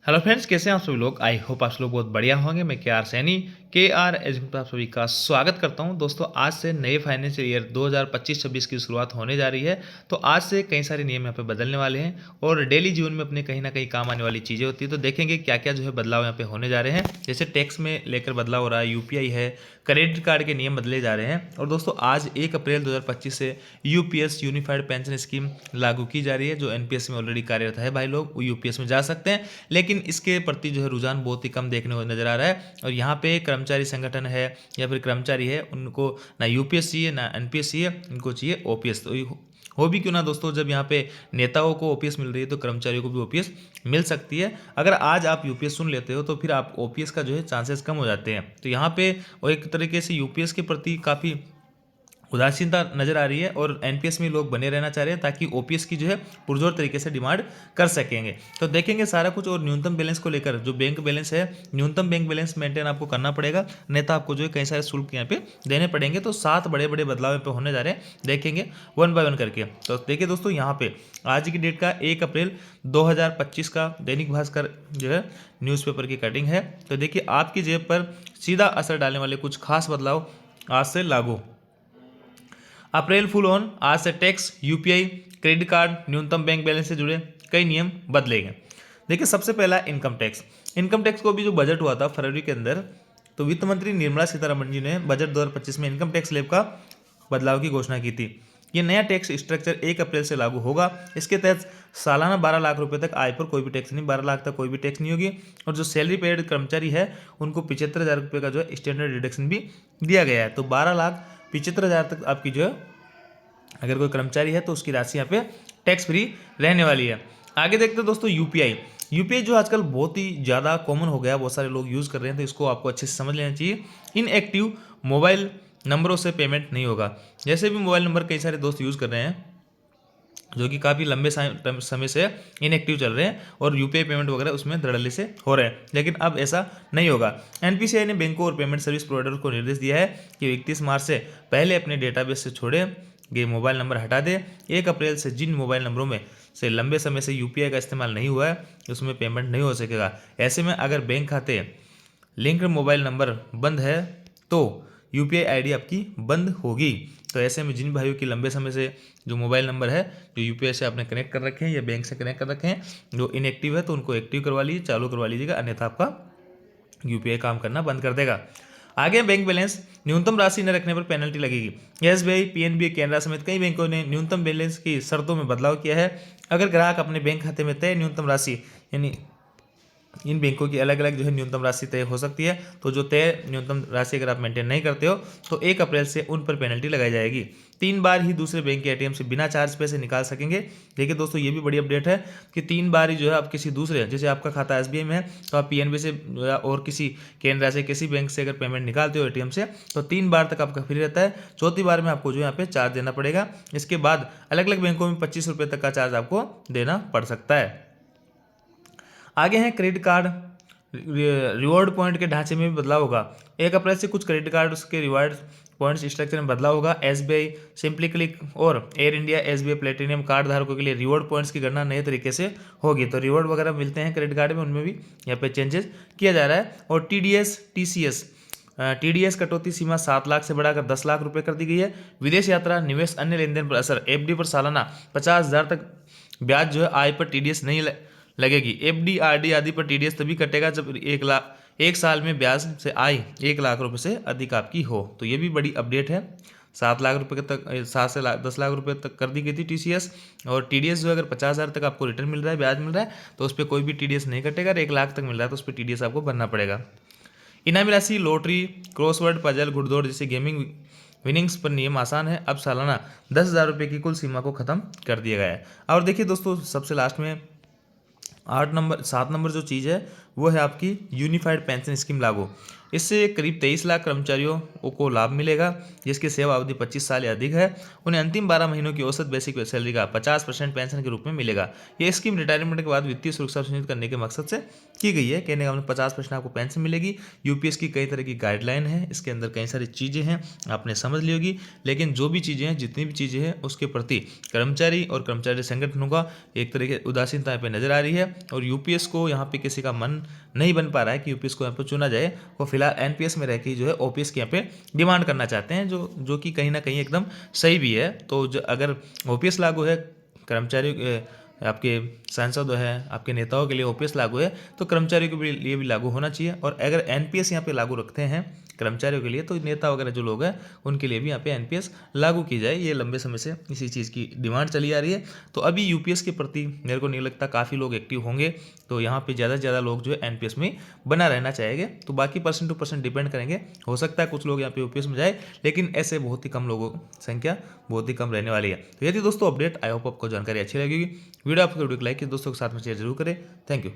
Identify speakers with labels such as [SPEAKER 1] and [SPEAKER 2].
[SPEAKER 1] Hello friends, कैसे हैं आप सभी लोग। आई होप आप लोग बहुत बढ़िया होंगे। मैं के आर सैनी के आर एजुकेशन पर आप सभी का स्वागत करता हूं। दोस्तों, आज से नए फाइनेंशियल ईयर 2025-26 की शुरुआत होने जा रही है। तो आज से कई सारे नियम यहाँ पे बदलने वाले हैं और डेली जीवन में अपने कहीं ना कहीं काम आने वाली चीज़ें होती है। तो देखेंगे क्या क्या जो है बदलाव यहाँ पे होने जा रहे हैं। जैसे टैक्स में लेकर बदलाव हो रहा है, यूपीआई है, क्रेडिट कार्ड के नियम बदले जा रहे हैं। और दोस्तों, आज 1 अप्रैल 2025 से यूपीएस यूनिफाइड पेंशन स्कीम लागू की जा रही है। जो एनपीएस में ऑलरेडी कार्यरत है भाई लोग, वो यूपीएस में जा सकते हैं, लेकिन इसके प्रति जो है रुझान बहुत ही कम देखने को नजर आ रहा है। और यहाँ पे कर्मचारी संगठन है या फिर कर्मचारी है, उनको ना यूपीएस चाहिए ना एनपीएस चाहिए, इनको चाहिए ओपीएस। तो हो भी क्यों ना दोस्तों, जब यहाँ पे नेताओं को ओपीएस मिल रही है तो कर्मचारियों को भी ओपीएस मिल सकती है। अगर आज आप यूपीएस सुन लेते हो तो फिर आप ओपीएस का जो है चांसेस कम हो जाते हैं। तो यहाँ पे वो एक तरीके से यूपीएस के प्रति काफ़ी उदासीनता नजर आ रही है और एनपीएस में लोग बने रहना चाह रहे हैं ताकि ओपीएस की जो है पुरजोर तरीके से डिमांड कर सकेंगे। तो देखेंगे सारा कुछ। और न्यूनतम बैलेंस को लेकर जो बैंक बैलेंस है, न्यूनतम बैंक बैलेंस मेंटेन आपको करना पड़ेगा, नहीं तो आपको जो है कई सारे शुल्क यहाँ पे देने पड़ेंगे। तो 7 बड़े बड़े बदलाव यहाँ पे होने जा रहे हैं, देखेंगे 1 बाय 1 करके। तो देखिए दोस्तों, यहाँ पे आज की डेट का 1 अप्रैल 2025 का दैनिक भास्कर जो है न्यूज़पेपर की कटिंग है। तो देखिए, आपकी जेब पर सीधा असर डालने वाले कुछ खास बदलाव आज से लागू। अप्रैल फुल ऑन, आज से टैक्स, यूपीआई, क्रेडिट कार्ड, न्यूनतम बैंक बैलेंस से जुड़े कई नियम बदलेंगे। देखिए, सबसे पहला इनकम टैक्स। इनकम टैक्स को भी जो बजट हुआ था फरवरी के अंदर, तो वित्त मंत्री निर्मला सीतारमण जी ने बजट 2025 में इनकम टैक्स स्लैब का बदलाव की घोषणा की थी। ये नया टैक्स स्ट्रक्चर 1 अप्रैल से लागू होगा। इसके तहत सालाना 12 लाख रुपए तक आय पर कोई भी टैक्स नहीं, 12 लाख तक कोई भी टैक्स नहीं होगी। और जो सैलरी पेड कर्मचारी है उनको 75,000 रुपये का जो है स्टैंडर्ड डिडक्शन भी दिया गया है। तो 12,75,000 तक आपकी जो है अगर कोई कर्मचारी है तो उसकी राशि यहाँ पे टैक्स फ्री रहने वाली है। आगे देखते हैं दोस्तों, यूपीआई। यूपीआई जो आजकल बहुत ही ज़्यादा कॉमन हो गया, बहुत सारे लोग यूज़ कर रहे हैं, तो इसको आपको अच्छे से समझ लेना चाहिए। इनएक्टिव मोबाइल नंबरों से पेमेंट नहीं होगा। जैसे भी मोबाइल नंबर कई सारे दोस्त यूज़ कर रहे हैं जो कि काफ़ी लंबे समय से इनएक्टिव चल रहे हैं और यूपीआई पेमेंट वगैरह उसमें धड़ल्ले से हो रहे हैं, लेकिन अब ऐसा नहीं होगा। एनपीसीआई ने बैंकों और पेमेंट सर्विस प्रोवाइडर को निर्देश दिया है कि 31 मार्च से पहले अपने डेटाबेस से छोड़े गए मोबाइल नंबर हटा दें। 1 अप्रैल से जिन मोबाइल नंबरों में से लंबे समय से यूपीआई का इस्तेमाल नहीं हुआ है उसमें पेमेंट नहीं हो सकेगा। ऐसे में अगर बैंक खाते लिंक्ड मोबाइल नंबर बंद है तो यूपीआई आईडी आपकी बंद होगी। तो ऐसे में जिन भाइयों की लंबे समय से जो मोबाइल नंबर है जो यूपीआई से आपने कनेक्ट कर रखे हैं या बैंक से कनेक्ट कर रखे हैं, जो इनएक्टिव है तो उनको एक्टिव करवा लीजिए, चालू करवा लीजिएगा, अन्यथा आपका यूपीआई काम करना बंद कर देगा। आगे बैंक बैलेंस, न्यूनतम राशि न रखने पर पेनल्टी लगेगी। एसबीआई, पीएनबी, कैनरा समेत कई बैंकों ने न्यूनतम बैलेंस की शर्तों में बदलाव किया है। अगर ग्राहक अपने बैंक खाते में तय न्यूनतम राशि, यानी इन बैंकों की अलग अलग जो है न्यूनतम राशि तय हो सकती है, तो जो तय न्यूनतम राशि अगर आप मेंटेन नहीं करते हो तो 1 अप्रैल से उन पर पेनल्टी लगाई जाएगी। 3 बार ही दूसरे बैंक के एटीएम से बिना चार्ज पैसे निकाल सकेंगे। देखिए दोस्तों, ये भी बड़ी अपडेट है कि 3 बार ही जो है आप किसी दूसरे, जैसे आपका खाता एसबीआई में है तो आप पीएनबी से और किसी केनरा से किसी बैंक से अगर पेमेंट निकालते हो एटीएम से तो 3 बार तक आपका फ्री रहता है। चौथी बार में आपको जो यहाँ पे चार्ज देना पड़ेगा। इसके बाद अलग अलग बैंकों में 25 रुपये तक का चार्ज आपको देना पड़ सकता है। आगे हैं क्रेडिट कार्ड। रिवॉर्ड पॉइंट के ढांचे में भी बदलाव होगा। 1 अप्रैल से कुछ क्रेडिट कार्ड के रिवॉर्ड पॉइंट्स स्ट्रक्चर में बदलाव होगा। एसबीआई, सिंपली क्लिक और air India SBI platinum card धारकों के लिए रिवॉर्ड पॉइंट्स की गणना नए तरीके से होगी। तो रिवॉर्ड वगैरह मिलते हैं क्रेडिट कार्ड में, उनमें भी यहाँ पे चेंजेस किया जा रहा है। और टीडीएस, टीसीएस, टीडीएस कटौती सीमा 7 लाख से बढ़ाकर 10 लाख रुपए कर दी गई है। विदेश यात्रा, निवेश, अन्य लेन देन पर असर। एफडी पर सालाना 50,000 तक ब्याज जो है आय पर टीडीएस नहीं लगेगी। एफडी, आरडी आदि पर टीडीएस तभी कटेगा जब 1 साल में ब्याज से आय 1 लाख रुपए से अधिक आपकी हो। तो ये भी बड़ी अपडेट है। 7 लाख रुपए तक, 7 से 10 लाख रुपए तक कर दी गई थी टीसीएस। और टीडीएस जो अगर 50,000 तक आपको रिटर्न मिल रहा है, ब्याज मिल रहा है, तो उस पर कोई भी टीडीएस नहीं कटेगा। 1 लाख तक मिल रहा है तो उस पर टीडीएस आपको भरना पड़ेगा। इनामी राशि, लॉटरी, क्रॉसवर्ड पजल, घुड़दौड़ जैसे गेमिंग विनिंग्स पर नियम आसान है। अब सालाना 10,000 रुपये की कुल सीमा को खत्म कर दिया गया है। और देखिए दोस्तों, सबसे लास्ट में 7 नंबर जो चीज़ है वो है आपकी यूनिफाइड पेंशन स्कीम लागू। इससे करीब 23 लाख कर्मचारियों को लाभ मिलेगा जिसकी सेवा अवधि 25 साल या अधिक है। उन्हें अंतिम 12 महीनों की औसत बेसिक सैलरी का 50% पेंशन के रूप में मिलेगा। ये स्कीम रिटायरमेंट के बाद वित्तीय सुरक्षा सुनिश्चित करने के मकसद से की गई है। कहने का मतलब 50% आपको पेंशन मिलेगी। यूपीएस की कई तरह की गाइडलाइन है, इसके अंदर कई सारी चीज़ें हैं, आपने समझ ली होगी। लेकिन जो भी चीज़ें हैं, जितनी भी चीज़ें हैं, उसके प्रति कर्मचारी और कर्मचारी संगठनों का एक तरह की उदासीनता यहाँ पे नजर आ रही है। और यूपीएस को यहाँ पे किसी का मन नहीं बन पा रहा है कि यूपीएस को यहाँ पे चुना जाए। वो फिलहाल एनपीएस में रह के जो है ओपीएस की यहाँ पे डिमांड करना चाहते हैं, जो कि कहीं ना कहीं एकदम सही भी है। तो अगर ओपीएस लागू है, कर्मचारियों आपके सांसद है, आपके नेताओं के लिए ओपीएस लागू है, तो कर्मचारियों के लिए भी लागू होना चाहिए। और अगर एनपीएस यहाँ पे लागू रखते हैं कर्मचारियों के लिए, तो नेता वगैरह जो लोग हैं उनके लिए भी यहाँ पे एनपीएस लागू की जाए। ये लंबे समय से इसी चीज़ की डिमांड चली आ रही है। तो अभी यूपीएस के प्रति मेरे को नहीं लगता काफ़ी लोग एक्टिव होंगे, तो यहाँ पे ज़्यादा से ज़्यादा लोग जो है एनपीएस में बना रहना चाहेंगे। तो बाकी परसेंट टू परसेंट डिपेंड करेंगे, हो सकता है कुछ लोग यहाँ पे यूपीएस में जाए, लेकिन ऐसे बहुत ही कम लोगों की संख्या बहुत ही कम रहने वाली है। तो यदि दोस्तों अपडेट, आई होप आपको जानकारी अच्छी लगेगी। वीडियो आपको लाइक कीजिए, दोस्तों के साथ में शेयर जरूर करें। Thank you.